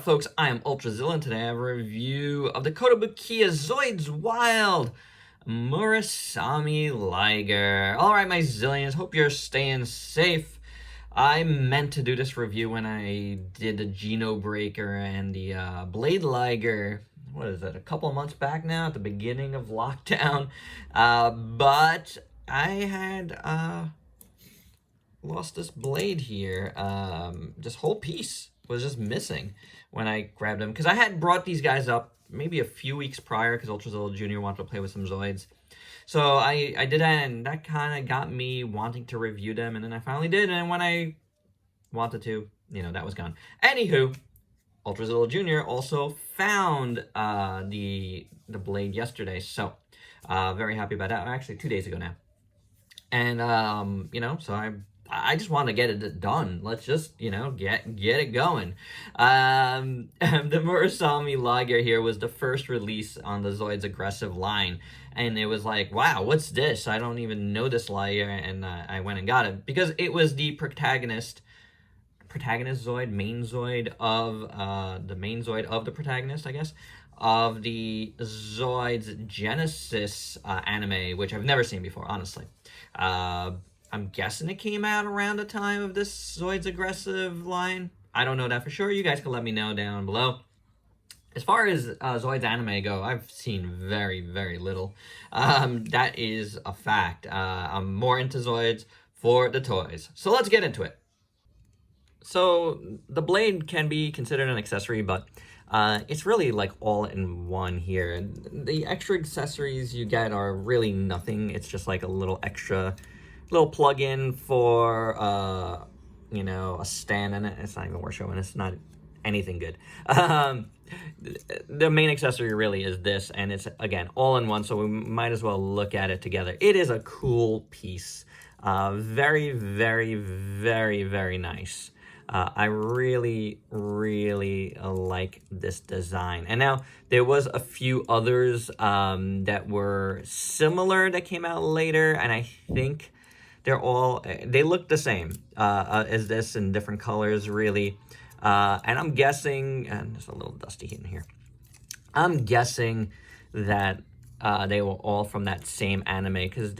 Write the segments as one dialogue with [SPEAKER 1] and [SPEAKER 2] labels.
[SPEAKER 1] folks? I am Ultrazilla, and today I have a review of the Kotobukiya Zoids Wild Murasame Liger. Alright, my zillions, hope you're staying safe. I meant to do this review when I did the Geno Breaker and the Blade Liger. What is it, a couple of months back now, at the beginning of lockdown. But I had lost this blade here. This whole piece was just missing when I grabbed them, because I had brought these guys up maybe a few weeks prior because Ultrazilla Jr. wanted to play with some Zoids. So I did that, and that kind of got me wanting to review them, and then I finally did, and when I wanted to, that was gone. Anywho, Ultrazilla Jr. also found the blade yesterday, so very happy about that. Actually, 2 days ago now. And, so I just want to get it done. Let's just, get it going. The Murasame Liger here was the first release on the Zoids aggressive line. And it was like, wow, what's this? I don't even know this Liger. And I went and got it because it was the protagonist Zoid, main Zoid of the protagonist, I guess, of the Zoids Genesis anime, which I've never seen before, honestly. I'm guessing it came out around the time of this Zoids aggressive line. I don't know that for sure. You guys can let me know down below. As far as Zoids anime go, I've seen very, very little. That is a fact. I'm more into Zoids for the toys. So let's get into it. So the blade can be considered an accessory, but it's really like all in one here. The extra accessories you get are really nothing. It's just like a little extra plug-in for a stand in it. It's not even worth showing. It's not anything good. The main accessory really is this, and it's again all in one, so we might as well look at it together. It is a cool piece. Very, very, very, very nice. I really, really like this design. And now there was a few others that were similar that came out later, and I think they look the same as this in different colors, really. And I'm guessing, and there's a little dusty in here. I'm guessing that they were all from that same anime, because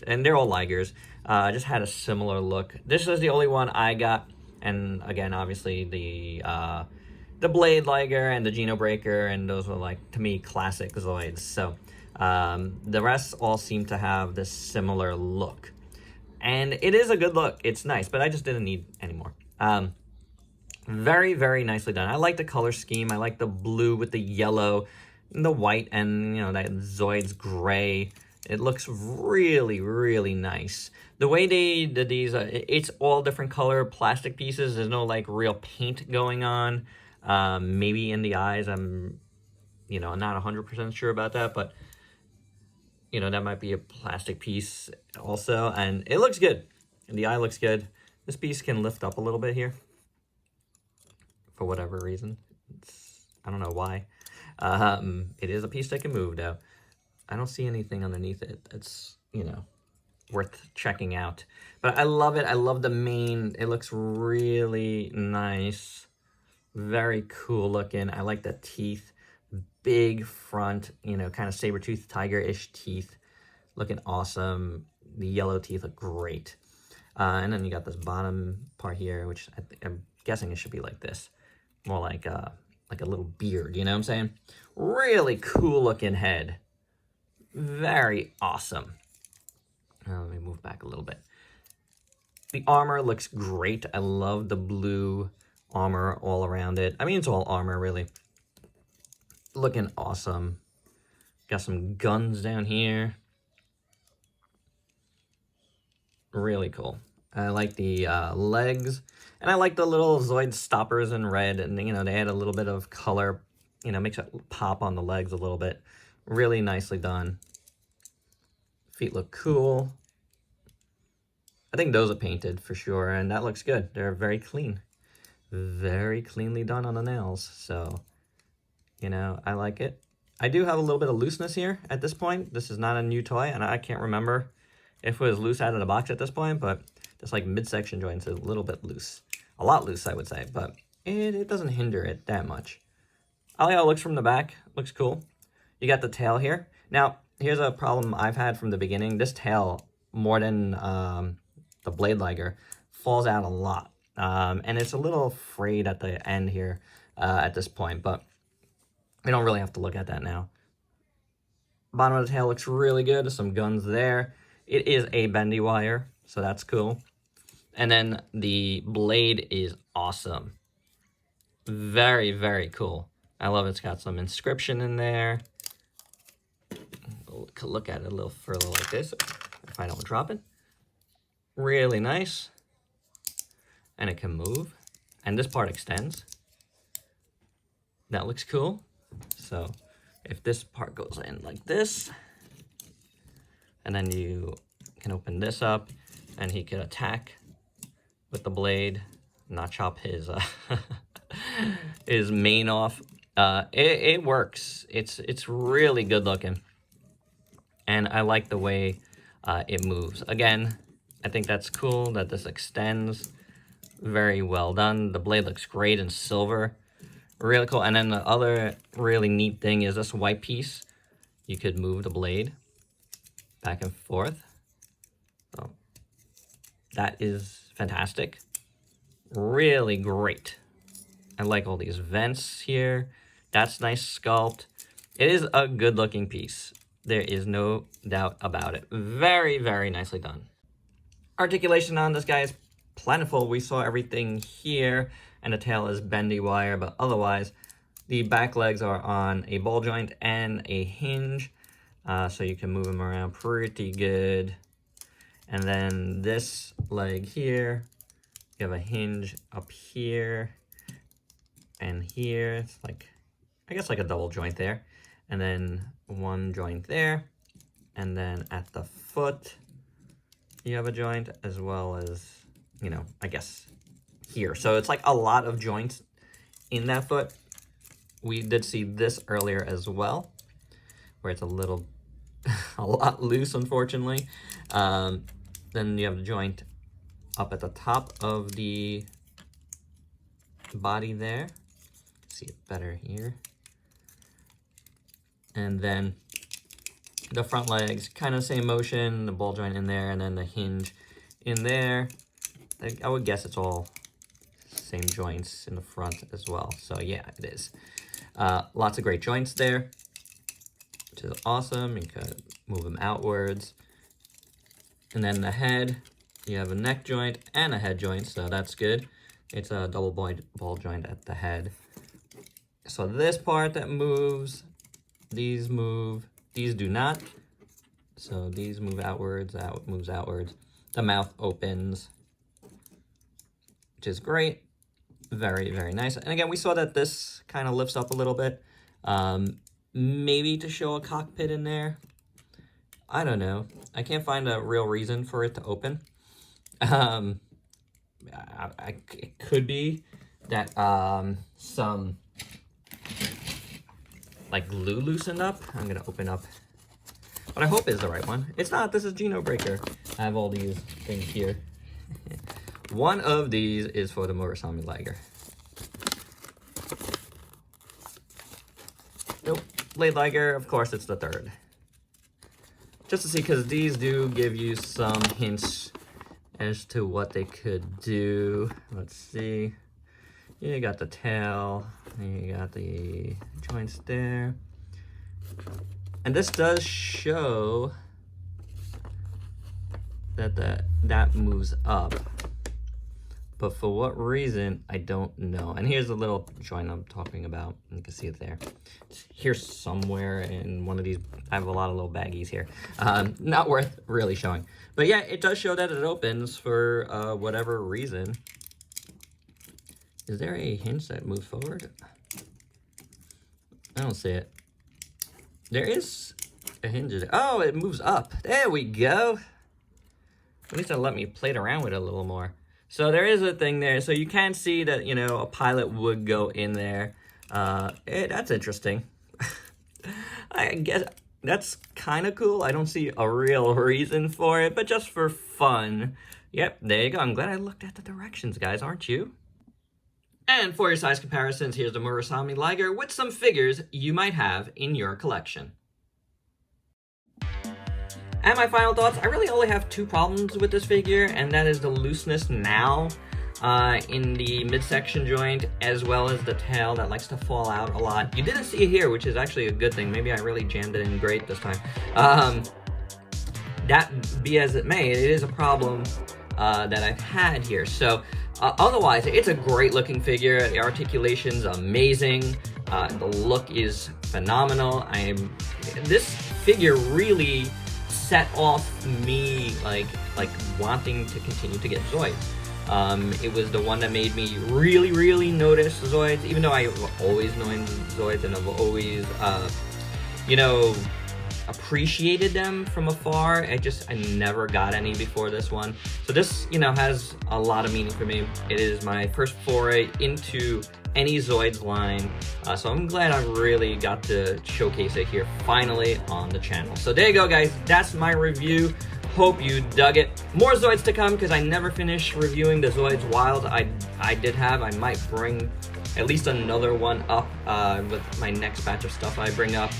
[SPEAKER 1] and they're all Ligers, just had a similar look. This is the only one I got. And again, obviously the Blade Liger and the Geno Breaker, and those were, like, to me, classic Zoids. So the rest all seem to have this similar look, and it is a good look. It's nice, but I just didn't need any more. Very, very nicely done. I like the color scheme. I like the blue with the yellow and the white, and that Zoids gray. It looks really, really nice. The way they did these, it's all different color plastic pieces. There's no, like, real paint going on. Maybe in the eyes, I'm, not 100% sure about that, but, that might be a plastic piece also. And it looks good. And the eye looks good. This piece can lift up a little bit here for whatever reason. I don't know why. It is a piece that can move, though. I don't see anything underneath it that's, worth checking out. But I love it. I love the mane. It looks really nice. Very cool looking. I like the teeth. Big front, kind of saber-toothed tiger-ish teeth. Looking awesome. The yellow teeth look great. And then you got this bottom part here, which I'm guessing it should be like this. More like a little beard, you know what I'm saying? Really cool looking head. Very awesome. Let me move back a little bit. The armor looks great. I love the blue armor all around it. I mean, it's all armor, really. Looking awesome. Got some guns down here. Really cool. I like the legs. And I like the little Zoid stoppers in red. And, they add a little bit of color. Makes it pop on the legs a little bit. Really nicely done. Feet look cool. I think those are painted for sure, and that looks good. They're very clean. Very cleanly done on the nails. So, I like it. I do have a little bit of looseness here at this point. This is not a new toy, and I can't remember if it was loose out of the box at this point, but this, like, midsection joint is a little bit loose. A lot loose, I would say, but it doesn't hinder it that much. I like how it looks from the back. Looks cool. You got the tail here. Now, here's a problem I've had from the beginning. This tail, more than the Blade Liger, falls out a lot. And it's a little frayed at the end here at this point, but we don't really have to look at that now. Bottom of the tail looks really good. There's some guns there. It is a bendy wire, so that's cool. And then the blade is awesome. Very, very cool. I love it's got some inscription in there. Look at it a little further like this, if I don't drop it. Really nice. And it can move. And this part extends. That looks cool. So if this part goes in like this, and then you can open this up, and he can attack with the blade, not chop his his mane off. It works. It's really good looking, and I like the way it moves. Again, I think that's cool that this extends. Very well done. The blade looks great in silver. Really cool. And then the other really neat thing is this white piece. You could move the blade back and forth. So that is fantastic. Really great. I like all these vents here. That's nice sculpt. It is a good looking piece. There is no doubt about it. Very, very nicely done. Articulation on this guy is plentiful. We saw everything here, and the tail is bendy wire, but otherwise the back legs are on a ball joint and a hinge, so you can move them around pretty good. And then this leg here, you have a hinge up here and here. It's like, I guess like a double joint there, and then one joint there, and then at the foot you have a joint, as well as, you know, I guess here. So it's like a lot of joints in that foot. We did see this earlier as well, where it's a little, a lot loose, unfortunately. Then you have the joint up at the top of the body there. See it better here. And then the front legs, kind of same motion, the ball joint in there, and then the hinge in there. I would guess it's all same joints in the front as well. So yeah, it is. Lots of great joints there, which is awesome. You could move them outwards. And then the head, you have a neck joint and a head joint, so that's good. It's a double ball joint at the head. So this part that moves, these move, these do not. So these move outwards, that moves outwards. The mouth opens, which is great. Very, very nice. And again, we saw that this kind of lifts up a little bit. Maybe to show a cockpit in there. I don't know. I can't find a real reason for it to open. It could be that some like glue loosened up. I'm gonna open up, but I hope it's the right one. It's not. This is Geno Breaker. I have all these things here. One of these is for the Murasame Liger. Nope. Blade Liger, of course, it's the third. Just to see, because these do give you some hints as to what they could do. Let's see. You got the tail, you got the joints there. And this does show that that moves up. But for what reason, I don't know. And here's the little joint I'm talking about. You can see it there. It's here somewhere in one of these. I have a lot of little baggies here. Not worth really showing. But yeah, it does show that it opens for whatever reason. Is there a hinge that moves forward? I don't see it. There is a hinge. Oh, it moves up. There we go. At least it'll let me play around with it a little more. So there is a thing there. So you can see that, you know, a pilot would go in there. That's interesting. I guess that's kind of cool. I don't see a real reason for it, but just for fun. Yep, there you go. I'm glad I looked at the directions, guys, aren't you? And for your size comparisons, here's the Murasame Liger with some figures you might have in your collection. And my final thoughts, I really only have two problems with this figure, and that is the looseness now in the midsection joint, as well as the tail that likes to fall out a lot. You didn't see it here, which is actually a good thing. Maybe I really jammed it in great this time. That be as it may, it is a problem that I've had here. So otherwise, it's a great looking figure. The articulation's amazing. The look is phenomenal. This figure really set off me like wanting to continue to get Zoids. It was the one that made me really notice Zoids, even though I've always known Zoids and I've always appreciated them from afar. I never got any before this one. So this, has a lot of meaning for me. It is my first foray into any Zoids line. So I'm glad I really got to showcase it here finally on the channel. So there you go, guys. That's my review. Hope you dug it. More Zoids to come because I never finished reviewing the Zoids Wild. I might bring at least another one up with my next batch of stuff I bring up.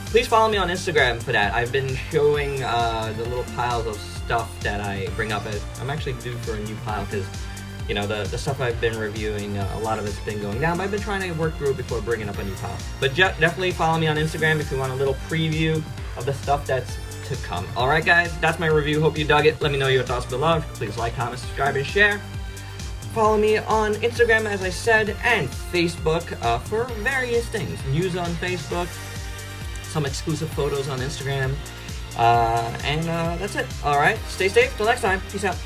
[SPEAKER 1] Please follow me on Instagram for that. I've been showing the little piles of stuff that I bring up. I'm actually due for a new pile because, the stuff I've been reviewing, a lot of it's been going down, but I've been trying to work through it before bringing up a new pile. But definitely follow me on Instagram if you want a little preview of the stuff that's to come. All right, guys, that's my review. Hope you dug it. Let me know your thoughts below. Please like, comment, subscribe, and share. Follow me on Instagram, as I said, and Facebook for various things. News on Facebook, some exclusive photos on Instagram, and that's it. All right, stay safe. Till next time. Peace out.